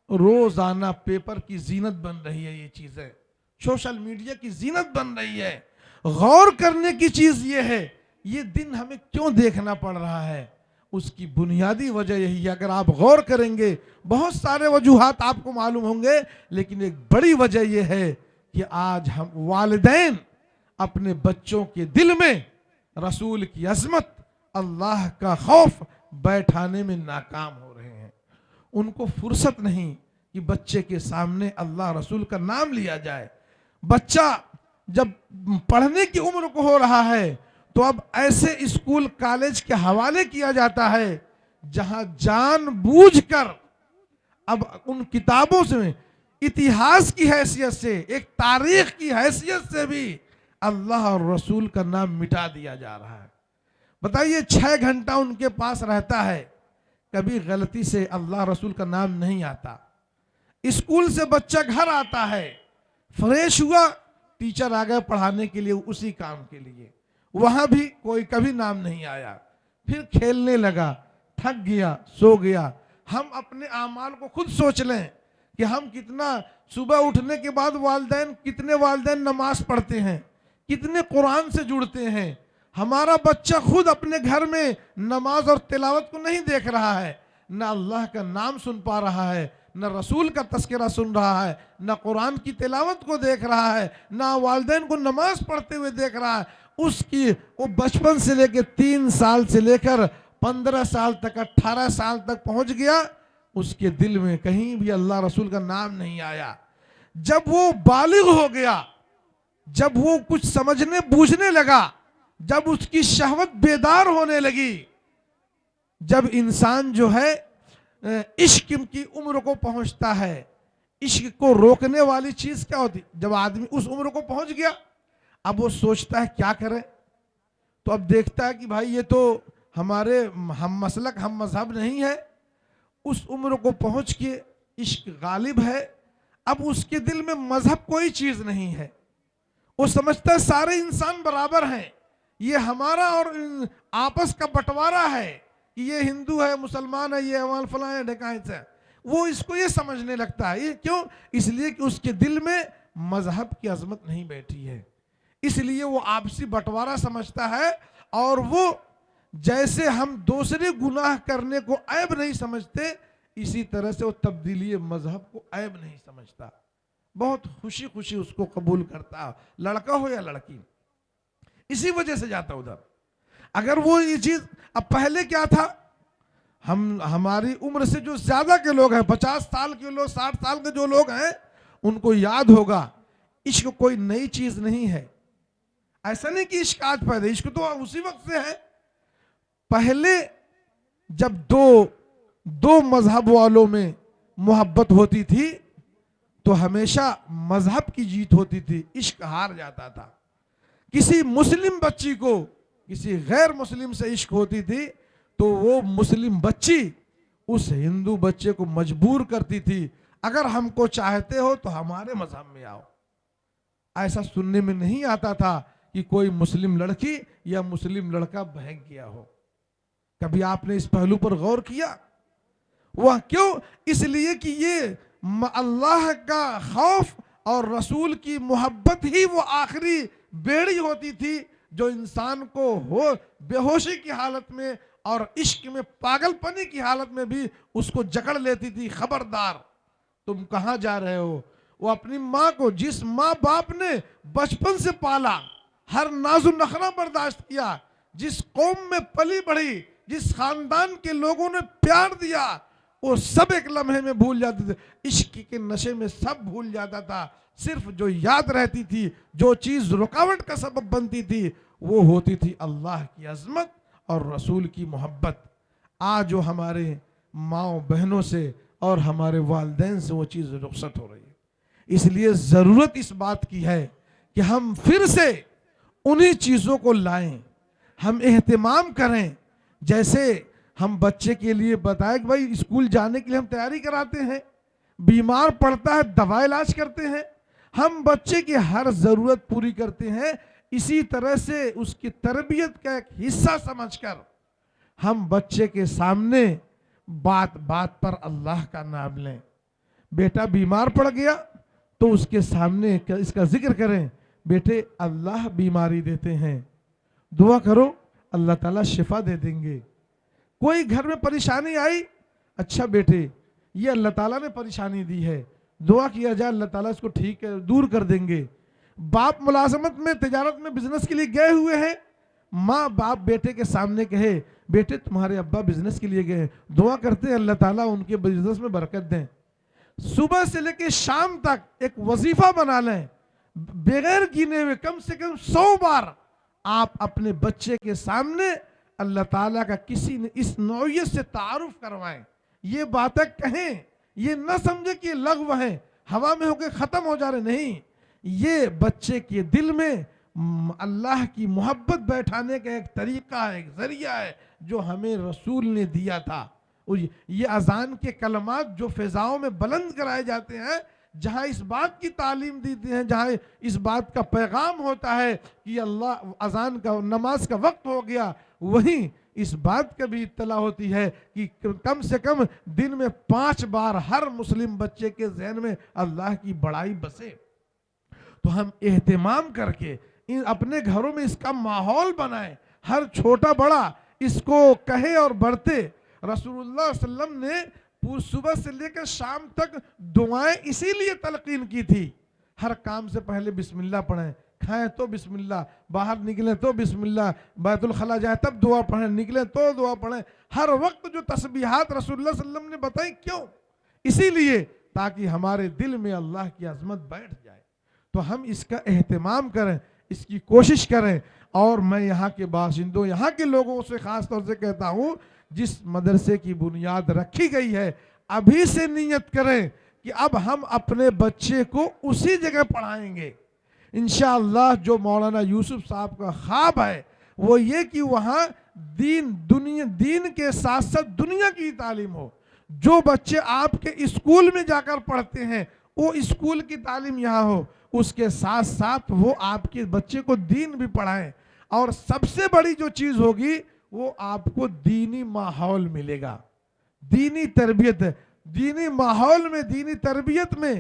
روزانہ پیپر کی زینت بن رہی ہے، یہ چیزیں سوشل میڈیا کی زینت بن رہی ہے. غور کرنے کی چیز یہ ہے یہ دن ہمیں کیوں دیکھنا پڑ رہا ہے. اس کی بنیادی وجہ یہی ہے. اگر آپ غور کریں گے بہت سارے وجوہات آپ کو معلوم ہوں گے، لیکن ایک بڑی وجہ یہ ہے کہ آج ہم والدین اپنے بچوں کے دل میں رسول کی عظمت، اللہ کا خوف بیٹھانے میں ناکام ہو رہے ہیں. ان کو فرصت نہیں کہ بچے کے سامنے اللہ رسول کا نام لیا جائے. بچہ جب پڑھنے کی عمر کو ہو رہا ہے تو اب ایسے اسکول کالج کے حوالے کیا جاتا ہے جہاں جان بوجھ کر اب ان کتابوں سے اتہاس کی حیثیت سے، ایک تاریخ کی حیثیت سے بھی اللہ اور رسول کا نام مٹا دیا جا رہا ہے. بتائیے 6 گھنٹہ ان کے پاس رہتا ہے، کبھی غلطی سے اللہ رسول کا نام نہیں آتا. اسکول سے بچہ گھر آتا ہے، فریش ہوا، ٹیچر آ گئے پڑھانے کے لیے اسی کام کے لیے، وہاں بھی کوئی کبھی نام نہیں آیا. پھر کھیلنے لگا، تھک گیا، سو گیا. ہم اپنے اعمال کو خود سوچ لیں کہ ہم کتنا صبح اٹھنے کے بعد کتنے والدین نماز پڑھتے ہیں، کتنے قرآن سے جڑتے ہیں. ہمارا بچہ خود اپنے گھر میں نماز اور تلاوت کو نہیں دیکھ رہا ہے، نہ اللہ کا نام سن پا رہا ہے، نہ رسول کا تذکرہ سن رہا ہے، نہ قرآن کی تلاوت کو دیکھ رہا ہے، نہ والدین کو نماز پڑھتے ہوئے دیکھ رہا ہے. وہ بچپن سے لے کے 3 سال سے لے کر 15 سال تک، 18 سال تک پہنچ گیا، اس کے دل میں کہیں بھی اللہ رسول کا نام نہیں آیا. جب وہ بالغ ہو گیا، جب وہ کچھ سمجھنے بوجھنے لگا، جب اس کی شہوت بیدار ہونے لگی، جب انسان جو ہے عشق کی عمر کو پہنچتا ہے، عشق کو روکنے والی چیز کیا ہوتی؟ جب آدمی اس عمر کو پہنچ گیا اب وہ سوچتا ہے کیا کرے. تو اب دیکھتا ہے کہ بھائی یہ تو ہمارے ہم مسلک ہم مذہب نہیں ہے. اس عمر کو پہنچ کے عشق غالب ہے. اب اس کے دل میں مذہب کوئی چیز نہیں ہے. وہ سمجھتا ہے سارے انسان برابر ہیں، یہ ہمارا اور آپس کا بٹوارا ہے، یہ ہندو ہے، مسلمان ہے، یہ اول فلاں ہے، ڈھکائت ہے. وہ اس کو یہ سمجھنے لگتا ہے. یہ کیوں؟ اس لیے کہ اس کے دل میں مذہب کی عظمت نہیں بیٹھی ہے. اس لیے وہ آپسی بٹوارا سمجھتا ہے، اور وہ جیسے ہم دوسرے گناہ کرنے کو عیب نہیں سمجھتے، اسی طرح سے وہ تبدیلی مذہب کو عیب نہیں سمجھتا. بہت خوشی خوشی اس کو قبول کرتا، لڑکا ہو یا لڑکی. اسی وجہ سے جاتا ادھر. اگر وہ یہ چیز، اب پہلے کیا تھا، ہماری عمر سے جو زیادہ کے لوگ ہیں، 50 سال کے لوگ، 60 سال کے جو لوگ ہیں، ان کو یاد ہوگا عشق کوئی نئی چیز نہیں ہے. ایسا نہیں کہ عشق آج پیدا، عشق تو اسی وقت سے ہے. پہلے جب دو مذہب والوں میں محبت ہوتی تھی تو ہمیشہ مذہب کی جیت ہوتی تھی، عشق ہار جاتا تھا۔ کسی مسلم بچی کو کسی غیر مسلم سے عشق ہوتی تھی تو وہ مسلم بچی اس ہندو بچے کو مجبور کرتی تھی، اگر ہم کو چاہتے ہو تو ہمارے مذہب میں آؤ۔ ایسا سننے میں نہیں آتا تھا کہ کوئی مسلم لڑکی یا مسلم لڑکا بہک گیا ہو۔ کبھی آپ نے اس پہلو پر غور کیا؟ وہ کیوں؟ اس لیے کہ یہ اللہ کا خوف اور رسول کی محبت ہی وہ آخری بیڑی ہوتی تھی جو انسان کو بے ہوشی کی حالت میں اور عشق میں پاگل پنی کی حالت میں بھی اس کو جکڑ لیتی تھی۔ خبردار، تم کہاں جا رہے ہو؟ وہ اپنی ماں کو، جس ماں باپ نے بچپن سے پالا، ہر ناز و نخرہ برداشت کیا، جس قوم میں پلی بڑھی، جس خاندان کے لوگوں نے پیار دیا، وہ سب ایک لمحے میں بھول جاتے تھے۔ عشق کے نشے میں سب بھول جاتا تھا۔ صرف جو یاد رہتی تھی، جو چیز رکاوٹ کا سبب بنتی تھی، وہ ہوتی تھی اللہ کی عظمت اور رسول کی محبت۔ آج جو ہمارے ماؤں بہنوں سے اور ہمارے والدین سے وہ چیز رخصت ہو رہی ہے۔ اس لیے ضرورت اس بات کی ہے کہ ہم پھر سے انہی چیزوں کو لائیں، ہم اہتمام کریں۔ جیسے ہم بچے کے لیے بتائیں کہ بھائی اسکول جانے کے لیے ہم تیاری کراتے ہیں، بیمار پڑتا ہے دوا علاج کرتے ہیں، ہم بچے کی ہر ضرورت پوری کرتے ہیں، اسی طرح سے اس کی تربیت کا ایک حصہ سمجھ کر ہم بچے کے سامنے بات بات پر اللہ کا نام لیں۔ بیٹا بیمار پڑ گیا تو اس کے سامنے اس کا ذکر کریں، بیٹے اللہ بیماری دیتے ہیں، دعا کرو اللہ تعالیٰ شفا دے دیں گے۔ کوئی گھر میں پریشانی آئی، اچھا بیٹے یہ اللہ تعالیٰ نے پریشانی دی ہے، دعا کیا جائے اللہ تعالیٰ اس کو ٹھیک ہے دور کر دیں گے۔ باپ ملازمت میں، تجارت میں، بزنس کے لیے گئے ہوئے ہیں، ماں باپ بیٹے کے سامنے کہے بیٹے تمہارے ابا بزنس کے لیے گئے ہیں، دعا کرتے ہیں اللہ تعالیٰ ان کے بزنس میں برکت دیں۔ صبح سے لے کے شام تک ایک وظیفہ بنا لیں، بغیر گنے ہوئے کم سے کم 100 بار آپ اپنے بچے کے سامنے اللہ تعالیٰ کا کسی نے اس نوعیت سے تعارف کروائیں، یہ باتیں کہیں، یہ نہ سمجھے کہ یہ لغو ہیں، ہوا میں ہو کے ختم ہو جا رہے، نہیں، یہ بچے کے دل میں اللہ کی محبت بیٹھانے کا ایک طریقہ ہے، ایک ذریعہ ہے جو ہمیں رسول نے دیا تھا۔ یہ اذان کے کلمات جو فضاؤں میں بلند کرائے جاتے ہیں، جہاں اس بات کی تعلیم دیتے ہیں، جہاں اس بات کا پیغام ہوتا ہے کہ اللہ اذان کا نماز کا وقت ہو گیا، وہیں اس بات کا بھی اطلاع ہوتی ہے کہ کم سے کم دن میں 5 بار ہر مسلم بچے کے ذہن میں اللہ کی بڑائی بسے۔ تو ہم اہتمام کر کے اپنے گھروں میں اس کا ماحول بنائیں، ہر چھوٹا بڑا اس کو کہے اور بڑھتے۔ رسول اللہ صلی اللہ علیہ وسلم نے صبح سے لے کر شام تک دعائیں اسی لیے تلقین کی تھی، ہر کام سے پہلے بسم اللہ پڑھیں، کھائیں تو بسم اللہ، باہر نکلیں تو بسم اللہ، بیت الخلا جائیں تب دعا پڑھیں، نکلیں تو دعا پڑھیں، ہر وقت جو تسبیحات رسول اللہ صلی اللہ علیہ وسلم نے بتائی، کیوں؟ اسی لیے تاکہ ہمارے دل میں اللہ کی عظمت بیٹھ جائے۔ تو ہم اس کا اہتمام کریں، اس کی کوشش کریں۔ اور میں یہاں کے باشندوں، یہاں کے لوگوں سے خاص طور سے کہتا ہوں، جس مدرسے کی بنیاد رکھی گئی ہے ابھی سے نیت کریں کہ اب ہم اپنے بچے کو اسی جگہ پڑھائیں گے انشاءاللہ۔ جو مولانا یوسف صاحب کا خواب ہے وہ یہ کہ وہاں دین کے ساتھ ساتھ دنیا کی تعلیم ہو۔ جو بچے آپ کے اسکول میں جا کر پڑھتے ہیں وہ اسکول کی تعلیم یہاں ہو، اس کے ساتھ ساتھ وہ آپ کے بچے کو دین بھی پڑھائیں۔ اور سب سے بڑی جو چیز ہوگی وہ آپ کو دینی ماحول ملے گا، دینی تربیت۔ دینی ماحول میں، دینی تربیت میں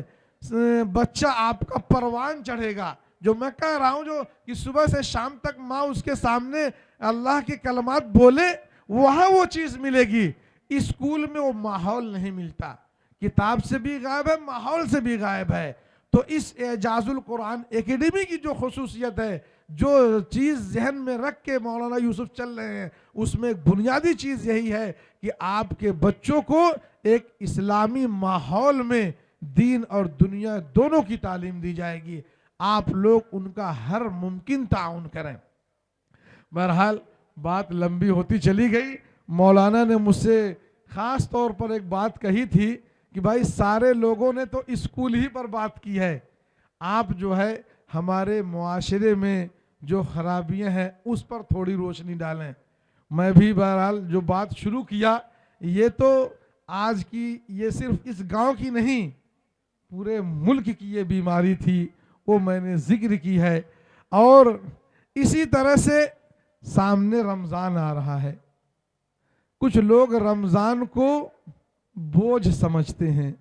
بچہ آپ کا پروان چڑھے گا۔ جو میں کہہ رہا ہوں، جو کہ صبح سے شام تک ماں اس کے سامنے اللہ کے کلمات بولے، وہاں وہ چیز ملے گی۔ اسکول میں وہ ماحول نہیں ملتا، کتاب سے بھی غائب ہے، ماحول سے بھی غائب ہے۔ تو اس اعجاز القرآن اکیڈمی کی جو خصوصیت ہے، جو چیز ذہن میں رکھ کے مولانا یوسف چل رہے ہیں، اس میں ایک بنیادی چیز یہی ہے کہ آپ کے بچوں کو ایک اسلامی ماحول میں دین اور دنیا دونوں کی تعلیم دی جائے گی۔ آپ لوگ ان کا ہر ممکن تعاون کریں۔ بہرحال بات لمبی ہوتی چلی گئی۔ مولانا نے مجھ سے خاص طور پر ایک بات کہی تھی کہ بھائی سارے لوگوں نے تو اسکول ہی پر بات کی ہے، آپ جو ہے ہمارے معاشرے میں جو خرابیاں ہیں اس پر تھوڑی روشنی ڈالیں۔ میں بھی بہرحال جو بات شروع کیا، یہ تو آج کی، یہ صرف اس گاؤں کی نہیں، پورے ملک کی یہ بیماری تھی، وہ میں نے ذکر کی ہے۔ اور اسی طرح سے سامنے رمضان آ رہا ہے، کچھ لوگ رمضان کو بوجھ سمجھتے ہیں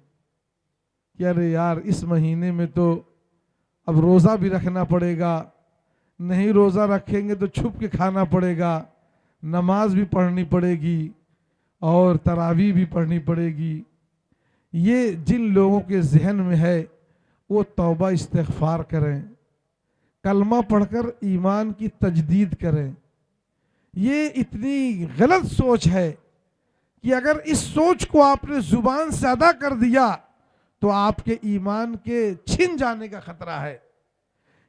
کہ ارے یار اس مہینے میں تو اب روزہ بھی رکھنا پڑے گا، نہیں روزہ رکھیں گے تو چھپ کے کھانا پڑے گا، نماز بھی پڑھنی پڑے گی اور تراویح بھی پڑھنی پڑے گی۔ یہ جن لوگوں کے ذہن میں ہے وہ توبہ استغفار کریں، کلمہ پڑھ کر ایمان کی تجدید کریں۔ یہ اتنی غلط سوچ ہے کہ اگر اس سوچ کو آپ نے زبان سے ادا کر دیا تو آپ کے ایمان کے چھن جانے کا خطرہ ہے۔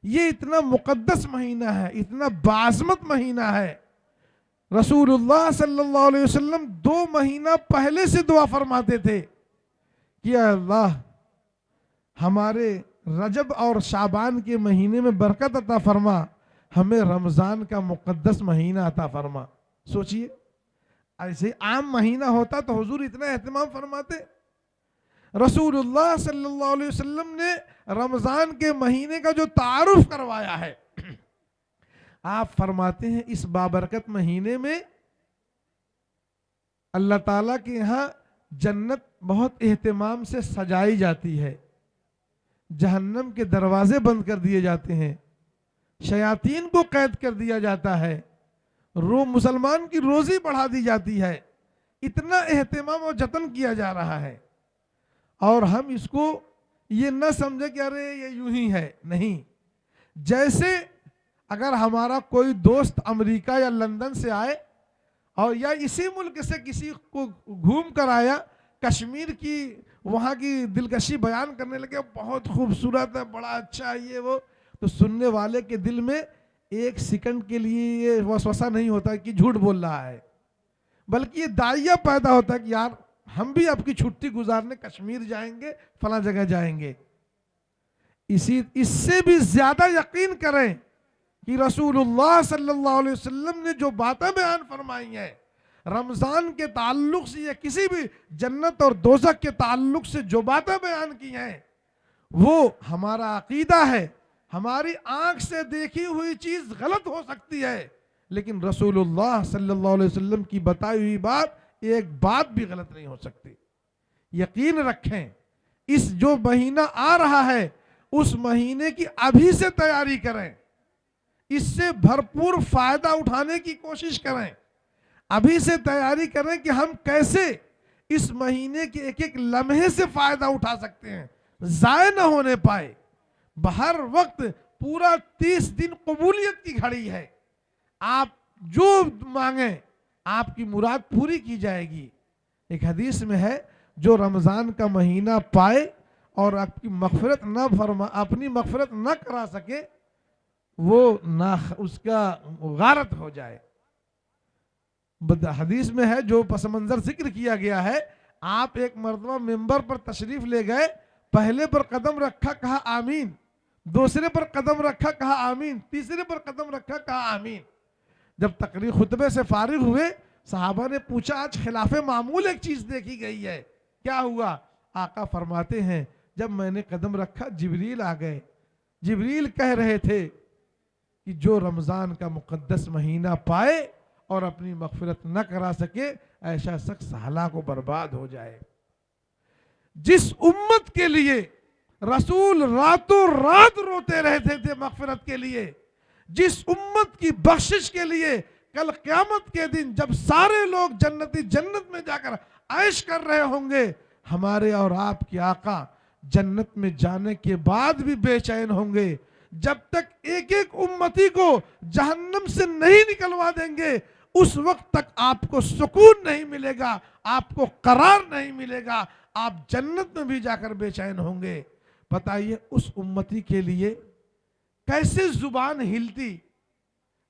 یہ اتنا مقدس مہینہ ہے، اتنا بعظمت مہینہ ہے، رسول اللہ صلی اللہ علیہ وسلم 2 مہینہ پہلے سے دعا فرماتے تھے کہ اے اللہ ہمارے رجب اور شعبان کے مہینے میں برکت عطا فرما، ہمیں رمضان کا مقدس مہینہ عطا فرما۔ سوچئے ایسے عام مہینہ ہوتا تو حضور اتنا اہتمام فرماتے؟ رسول اللہ صلی اللہ علیہ وسلم نے رمضان کے مہینے کا جو تعارف کروایا ہے، آپ فرماتے ہیں اس بابرکت مہینے میں اللہ تعالیٰ کے یہاں جنت بہت اہتمام سے سجائی جاتی ہے، جہنم کے دروازے بند کر دیے جاتے ہیں، شیاطین کو قید کر دیا جاتا ہے، مسلمان کی روزی بڑھا دی جاتی ہے۔ اتنا اہتمام اور جتن کیا جا رہا ہے، اور ہم اس کو یہ نہ سمجھے کہ ارے یہ یوں ہی ہے، نہیں۔ جیسے اگر ہمارا کوئی دوست امریکہ یا لندن سے آئے اور یا اسی ملک سے کسی کو گھوم کر آیا، کشمیر کی وہاں کی دلکشی بیان کرنے لگے، بہت خوبصورت ہے، بڑا اچھا ہے یہ وہ، تو سننے والے کے دل میں ایک سیکنڈ کے لیے یہ وسوسہ نہیں ہوتا کہ جھوٹ بول رہا ہے، بلکہ یہ داعیہ پیدا ہوتا ہے کہ یار ہم بھی آپ کی چھٹی گزارنے کشمیر جائیں گے، فلاں جگہ جائیں گے۔ اس سے بھی زیادہ یقین کریں کہ رسول اللہ صلی اللہ علیہ وسلم نے جو باتیں بیان فرمائی ہیں رمضان کے تعلق سے یا کسی بھی جنت اور دوزخ کے تعلق سے جو باتیں بیان کی ہیں، وہ ہمارا عقیدہ ہے۔ ہماری آنکھ سے دیکھی ہوئی چیز غلط ہو سکتی ہے، لیکن رسول اللہ صلی اللہ علیہ وسلم کی بتائی ہوئی بات ایک بات بھی غلط نہیں ہو سکتی۔ یقین رکھیں، اس جو مہینہ آ رہا ہے اس مہینے کی ابھی سے تیاری کریں، اس سے بھرپور فائدہ اٹھانے کی کوشش کریں، ابھی سے تیاری کریں کہ ہم کیسے اس مہینے کے ایک ایک لمحے سے فائدہ اٹھا سکتے ہیں، ضائع نہ ہونے پائے۔ ہر وقت پورا 30 دن قبولیت کی گھڑی ہے، آپ جو مانگیں آپ کی مراد پوری کی جائے گی۔ ایک حدیث میں ہے جو رمضان کا مہینہ پائے اور اپنی مغفرت نہ کرا سکے وہ اس کا غارت ہو جائے۔ حدیث میں ہے جو پس منظر ذکر کیا گیا ہے، آپ ایک مرتبہ ممبر پر تشریف لے گئے، پہلے پر قدم رکھا کہا آمین، دوسرے پر قدم رکھا کہا آمین، تیسرے پر قدم رکھا کہا آمین۔ جب تقریر خطبے سے فارغ ہوئے صحابہ نے پوچھا آج خلاف معمول ایک چیز دیکھی گئی ہے، کیا ہوا؟ آقا فرماتے ہیں جب میں نے قدم رکھا جبریل آ گئے، جبریل کہہ رہے تھے کہ جو رمضان کا مقدس مہینہ پائے اور اپنی مغفرت نہ کرا سکے ایسا شخص ہلاک و برباد ہو جائے۔ جس امت کے لیے رسول راتوں رات روتے رہتے تھے مغفرت کے لیے، جس امت کی بخشش کے لیے کل قیامت کے دن جب سارے لوگ جنت میں جا کر عیش کر رہے ہوں گے، ہمارے اور آپ کے آقا جنت میں جانے کے بعد بھی بے چین ہوں گے۔ جب تک ایک ایک امتی کو جہنم سے نہیں نکلوا دیں گے اس وقت تک آپ کو سکون نہیں ملے گا، آپ کو قرار نہیں ملے گا، آپ جنت میں بھی جا کر بے چین ہوں گے۔ بتائیے اس امتی کے لیے کیسے زبان ہلتی؟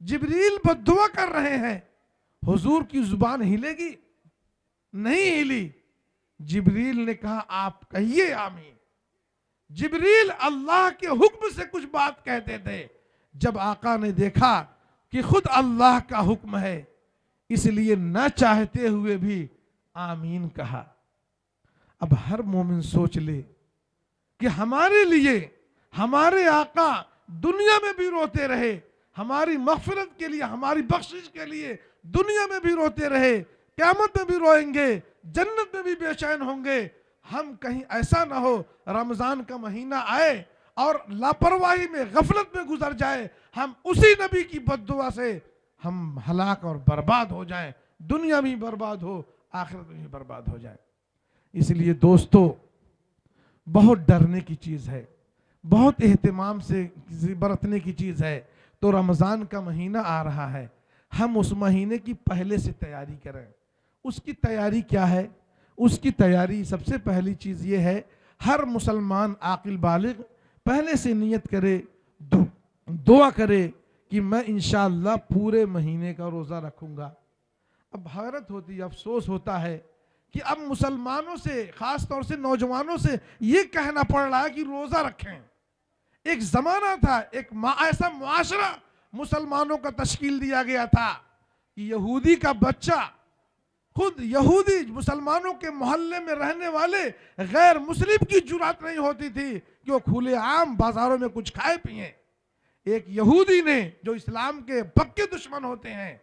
جبریل بددعا کر رہے ہیں، حضور کی زبان ہلے گی؟ نہیں ہلی۔ جبریل نے کہا آپ کہیے آمین۔ جبریل اللہ کے حکم سے کچھ بات کہتے تھے، جب آقا نے دیکھا کہ خود اللہ کا حکم ہے، اس لیے نہ چاہتے ہوئے بھی آمین کہا۔ اب ہر مومن سوچ لے کہ ہمارے لیے ہمارے آقا دنیا میں بھی روتے رہے، ہماری مغفرت کے لیے، ہماری بخشش کے لیے دنیا میں بھی روتے رہے، قیامت میں بھی روئیں گے، جنت میں بھی بے چین ہوں گے۔ ہم کہیں ایسا نہ ہو رمضان کا مہینہ آئے اور لاپرواہی میں، غفلت میں گزر جائے، ہم اسی نبی کی بد دعا سے ہم ہلاک اور برباد ہو جائیں، دنیا بھی برباد ہو، آخرت میں بھی برباد ہو جائے۔ اس لیے دوستو، بہت ڈرنے کی چیز ہے، بہت اہتمام سے برتنے کی چیز ہے۔ تو رمضان کا مہینہ آ رہا ہے، ہم اس مہینے کی پہلے سے تیاری کریں۔ اس کی تیاری کیا ہے؟ اس کی تیاری سب سے پہلی چیز یہ ہے، ہر مسلمان عاقل بالغ پہلے سے نیت کرے، دعا کرے کہ میں انشاءاللہ پورے مہینے کا روزہ رکھوں گا۔ اب حیرت ہوتی ہے، افسوس ہوتا ہے کہ اب مسلمانوں سے، خاص طور سے نوجوانوں سے یہ کہنا پڑ رہا ہے کہ روزہ رکھیں۔ ایک زمانہ تھا، ایک ایسا معاشرہ مسلمانوں کا تشکیل دیا گیا تھا کہ یہودی کا بچہ، خود یہودی مسلمانوں کے محلے میں رہنے والے غیر مسلم کی جرات نہیں ہوتی تھی کہ وہ کھلے عام بازاروں میں کچھ کھائے پیئیں۔ ایک یہودی نے، جو اسلام کے پکے دشمن ہوتے ہیں،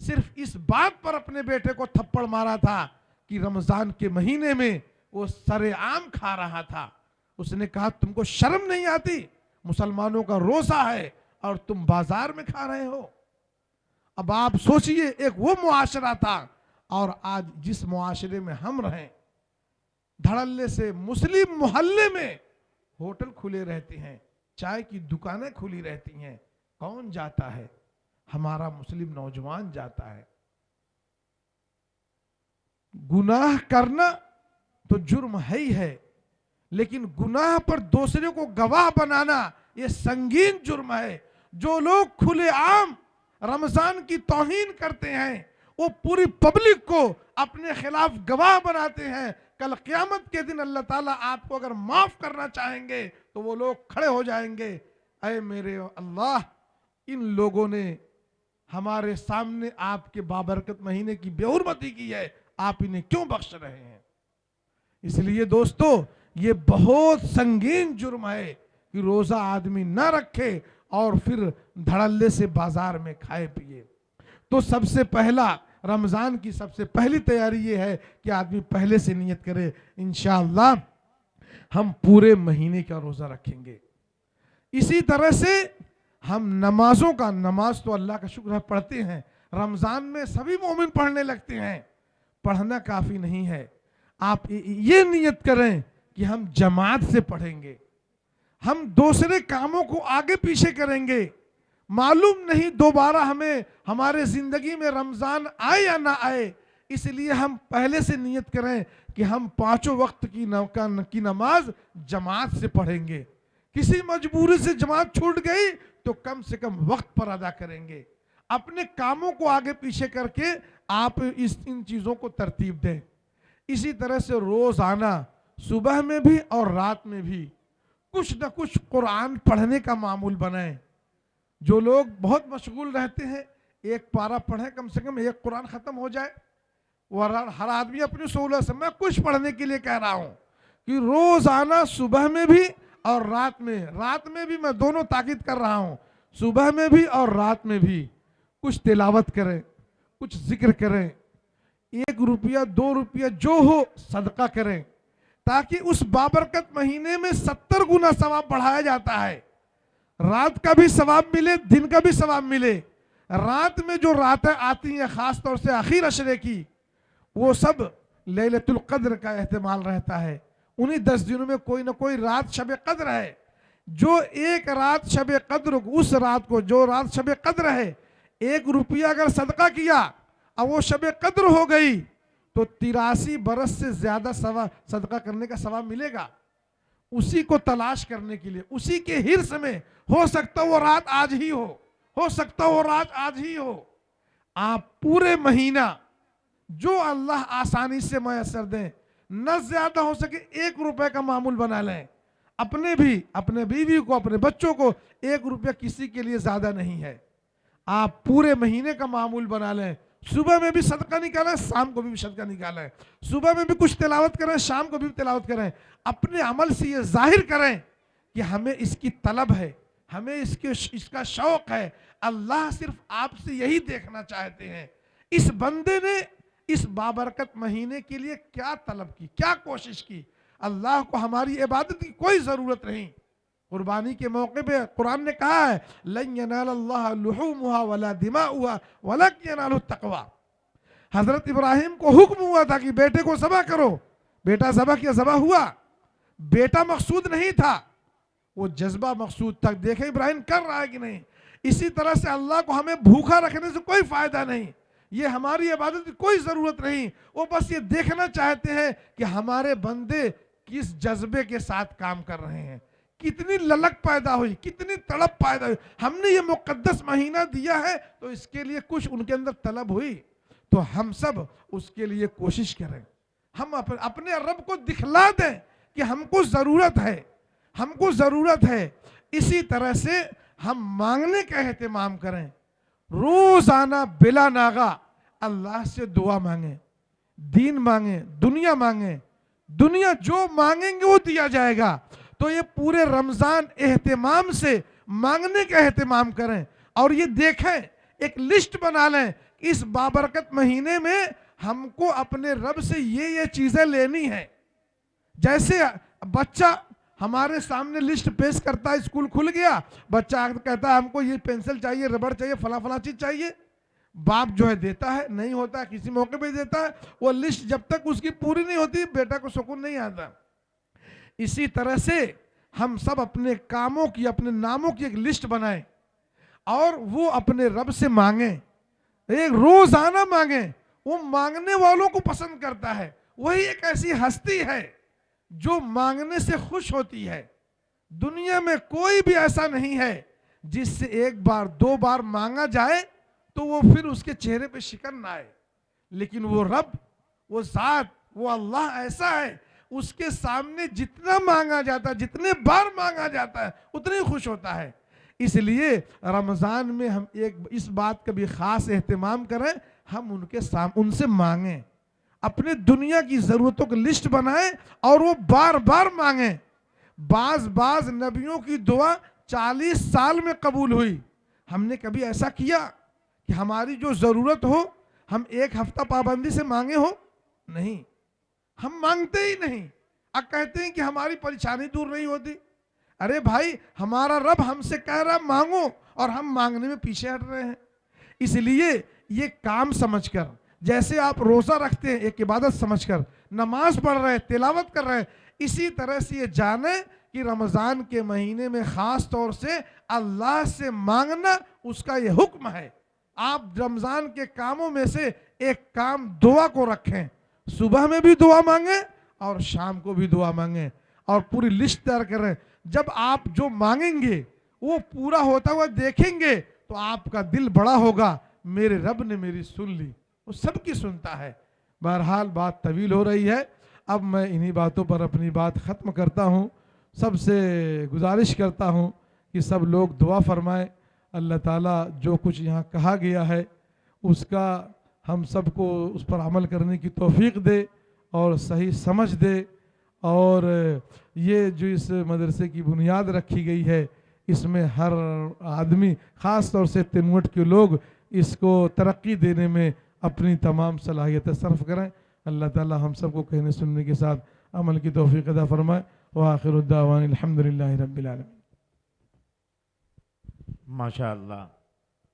صرف اس بات پر اپنے بیٹے کو تھپڑ مارا تھا کہ رمضان کے مہینے میں وہ سر عام کھا رہا تھا۔ اس نے کہا تم کو شرم نہیں آتی؟ مسلمانوں کا روزہ ہے اور تم بازار میں کھا رہے ہو۔ اب آپ سوچئے، ایک وہ معاشرہ تھا، اور آج جس معاشرے میں ہم رہیں، دھڑلے سے مسلم محلے میں ہوٹل کھلے رہتے ہیں، چائے کی دکانیں کھلی رہتی ہیں، کون جاتا ہے؟ ہمارا مسلم نوجوان جاتا ہے۔ گناہ کرنا تو جرم ہے ہی ہے، لیکن گناہ پر دوسرے کو گواہ بنانا یہ سنگین جرم ہے۔ جو لوگ کھلے عام رمضان کی توہین کرتے ہیں، وہ پوری پبلک کو اپنے خلاف گواہ بناتے ہیں، کل قیامت کے دن اللہ تعالیٰ آپ کو اگر معاف کرنا چاہیں گے تو وہ لوگ کھڑے ہو جائیں گے، اے میرے اللہ، ان لوگوں نے ہمارے سامنے آپ کے بابرکت مہینے کی بے حرمتی کی ہے، آپ انہیں کیوں بخش رہے ہیں؟ اس لیے دوستو، یہ بہت سنگین جرم ہے کہ روزہ آدمی نہ رکھے اور پھر دھڑلے سے بازار میں کھائے پیے۔ تو سب سے پہلا، رمضان کی سب سے پہلی تیاری یہ ہے کہ آدمی پہلے سے نیت کرے انشاءاللہ ہم پورے مہینے کا روزہ رکھیں گے۔ اسی طرح سے ہم نمازوں کا، نماز تو اللہ کا شکر ہے پڑھتے ہیں، رمضان میں سبھی مومن پڑھنے لگتے ہیں، پڑھنا کافی نہیں ہے، آپ یہ نیت کریں کہ ہم جماعت سے پڑھیں گے، ہم دوسرے کاموں کو آگے پیچھے کریں گے۔ معلوم نہیں دوبارہ ہمیں ہمارے زندگی میں رمضان آئے یا نہ آئے، اس لیے ہم پہلے سے نیت کریں کہ ہم 5 وقت کی نماز جماعت سے پڑھیں گے۔ کسی مجبوری سے جماعت چھوٹ گئی تو کم سے کم وقت پر ادا کریں گے۔ اپنے کاموں کو آگے پیچھے کر کے آپ ان چیزوں کو ترتیب دیں۔ اسی طرح سے روزانہ صبح میں بھی اور رات میں بھی کچھ نہ کچھ قرآن پڑھنے کا معمول بنائیں۔ جو لوگ بہت مشغول رہتے ہیں، ایک پارہ پڑھیں، کم سے کم ایک قرآن ختم ہو جائے۔ ہر آدمی اپنی سہولت سے، میں کچھ پڑھنے کے لیے کہہ رہا ہوں کہ روزانہ صبح میں بھی اور رات میں بھی میں دونوں تاکید کر رہا ہوں، صبح میں بھی اور رات میں بھی کچھ تلاوت کریں، کچھ ذکر کریں، 1 روپیہ 2 روپیہ جو ہو صدقہ کریں، تاکہ اس بابرکت مہینے میں 70 گنا ثواب بڑھایا جاتا ہے۔ رات کا بھی ثواب ملے، دن کا بھی ثواب ملے۔ رات میں جو راتیں آتی ہیں، خاص طور سے آخر عشرے کی، وہ سب لیلۃ القدر کا احتمال رہتا ہے۔ انہی 10 دنوں میں کوئی نہ کوئی رات شب قدر ہے۔ جو ایک رات شب قدر، اس رات کو جو رات شب قدر ہے، 1 روپیہ اگر صدقہ کیا اور وہ شب قدر ہو گئی تو 83 برس سے زیادہ صدقہ کرنے کا ثواب ملے گا۔ اسی کو تلاش کرنے کے لیے، اسی کے حرص میں، ہو سکتا وہ رات آج ہی ہو سکتا وہ رات آج ہی ہو، آپ پورے مہینہ جو اللہ آسانی سے میسر دیں، نہ زیادہ ہو سکے 1 روپے کا معمول بنا لیں. اپنے بھی، اپنے بیوی کو، اپنے بچوں کو 1 روپیہ کسی کے لیے زیادہ نہیں ہے. آپ پورے مہینے کا معمول بنا لیں. صبح میں بھی صدقہ نکالیں، شام کو بھی صدقہ نکالیں. صبح میں بھی کچھ تلاوت کریں، شام کو بھی تلاوت کریں. اپنے عمل سے یہ ظاہر کریں کہ ہمیں اس کی طلب ہے، ہمیں اس کا شوق ہے. اللہ صرف آپ سے یہی دیکھنا چاہتے ہیں. اس بندے نے اس بابرکت مہینے کے لیے کیا طلب کی، کیا کوشش کی. اللہ کو ہماری عبادت کی کوئی ضرورت نہیں. قربانی کے موقع پہ قرآن نے کہا ہے لن ینال اللہ لحومها ولا دماؤها ولکن ینالہ التقوی. حضرت ابراہیم کو حکم ہوا تھا کہ بیٹے کو ذبح کرو. بیٹا ذبح کیا، ذبح ہوا. بیٹا مقصود نہیں تھا، وہ جذبہ مقصود تھا. دیکھیں ابراہیم کر رہا ہے کہ نہیں. اسی طرح سے اللہ کو ہمیں بھوکا رکھنے سے کوئی فائدہ نہیں. یہ ہماری عبادت کی کوئی ضرورت نہیں. وہ بس یہ دیکھنا چاہتے ہیں کہ ہمارے بندے کس جذبے کے ساتھ کام کر رہے ہیں، کتنی للک پیدا ہوئی، کتنی طلب پیدا ہوئی. ہم نے یہ مقدس مہینہ دیا ہے تو اس کے لیے کچھ ان کے اندر طلب ہوئی. تو ہم سب اس کے لیے کوشش کریں. ہم اپنے رب کو دکھلا دیں کہ ہم کو ضرورت ہے، ہم کو ضرورت ہے. اسی طرح سے ہم مانگنے کا اہتمام کریں. روزانہ بلا ناغا اللہ سے دعا مانگیں، دین مانگیں، دنیا مانگیں. دنیا جو مانگیں گے وہ دیا جائے گا. تو یہ پورے رمضان اہتمام سے مانگنے کا اہتمام کریں. اور یہ دیکھیں، ایک لسٹ بنا لیں کہ اس بابرکت مہینے میں ہم کو اپنے رب سے یہ چیزیں لینی ہیں. جیسے بچہ ہمارے سامنے لسٹ پیش کرتا ہے، اسکول کھل گیا، بچہ کہتا ہے ہم کو یہ پینسل چاہیے، ربڑ چاہیے، فلاں فلاں چیز چاہیے. باپ جو ہے دیتا ہے، نہیں ہوتا ہے کسی موقع پہ دیتا ہے. وہ لسٹ جب تک اس کی پوری نہیں ہوتی بیٹا کو سکون نہیں آتا. اسی طرح سے ہم سب اپنے کاموں کی، اپنے ناموں کی ایک لسٹ بنائیں اور وہ اپنے رب سے مانگیں. ایک روزانہ مانگیں. وہ مانگنے والوں کو پسند کرتا ہے. وہی ایک ایسی ہستی ہے جو مانگنے سے خوش ہوتی ہے. دنیا میں کوئی بھی ایسا نہیں ہے جس سے 1 بار 2 بار مانگا جائے تو وہ پھر اس کے چہرے پہ شکن نہ آئے. لیکن وہ رب، وہ ذات، وہ اللہ ایسا ہے، اس کے سامنے جتنا مانگا جاتا ہے، جتنے بار مانگا جاتا ہے اتنے ہی خوش ہوتا ہے. اس لیے رمضان میں ہم اس بات کا بھی خاص اہتمام کریں، ہم ان سے مانگیں. اپنے دنیا کی ضرورتوں کی لسٹ بنائیں اور وہ بار بار مانگیں. بعض نبیوں کی دعا 40 سال میں قبول ہوئی. ہم نے کبھی ایسا کیا کہ ہماری جو ضرورت ہو ہم 1 ہفتہ پابندی سے مانگے ہو؟ نہیں، ہم مانگتے ہی نہیں. اب کہتے ہیں کہ ہماری پریشانی دور نہیں ہوتی. ارے بھائی، ہمارا رب ہم سے کہہ رہا مانگو اور ہم مانگنے میں پیچھے ہٹ رہے ہیں. اس لیے یہ کام سمجھ کر، جیسے آپ روزہ رکھتے ہیں ایک عبادت سمجھ کر، نماز پڑھ رہے ہیں، تلاوت کر رہے ہیں، اسی طرح سے یہ جانیں کہ رمضان کے مہینے میں خاص طور سے اللہ سے مانگنا اس کا یہ حکم ہے. آپ رمضان کے کاموں میں سے ایک کام دعا کو رکھیں. صبح میں بھی دعا مانگیں اور شام کو بھی دعا مانگیں اور پوری لسٹ تیار کریں. جب آپ جو مانگیں گے وہ پورا ہوتا ہوا دیکھیں گے تو آپ کا دل بڑا ہوگا، میرے رب نے میری سن لی. وہ سب کی سنتا ہے. بہرحال بات طویل ہو رہی ہے، اب میں انہی باتوں پر اپنی بات ختم کرتا ہوں. سب سے گزارش کرتا ہوں کہ سب لوگ دعا فرمائیں. اللہ تعالیٰ جو کچھ یہاں کہا گیا ہے اس کا ہم سب کو اس پر عمل کرنے کی توفیق دے اور صحیح سمجھ دے. اور یہ جو اس مدرسے کی بنیاد رکھی گئی ہے اس میں ہر آدمی، خاص طور سے تنوٹ کے لوگ، اس کو ترقی دینے میں اپنی تمام صلاحیتیں صرف کریں. اللہ تعالیٰ ہم سب کو کہنے سننے کے ساتھ عمل کی توفیق عطا فرمائے. وآخر الدعوان الحمدللہ رب العالمین. ماشاء اللہ.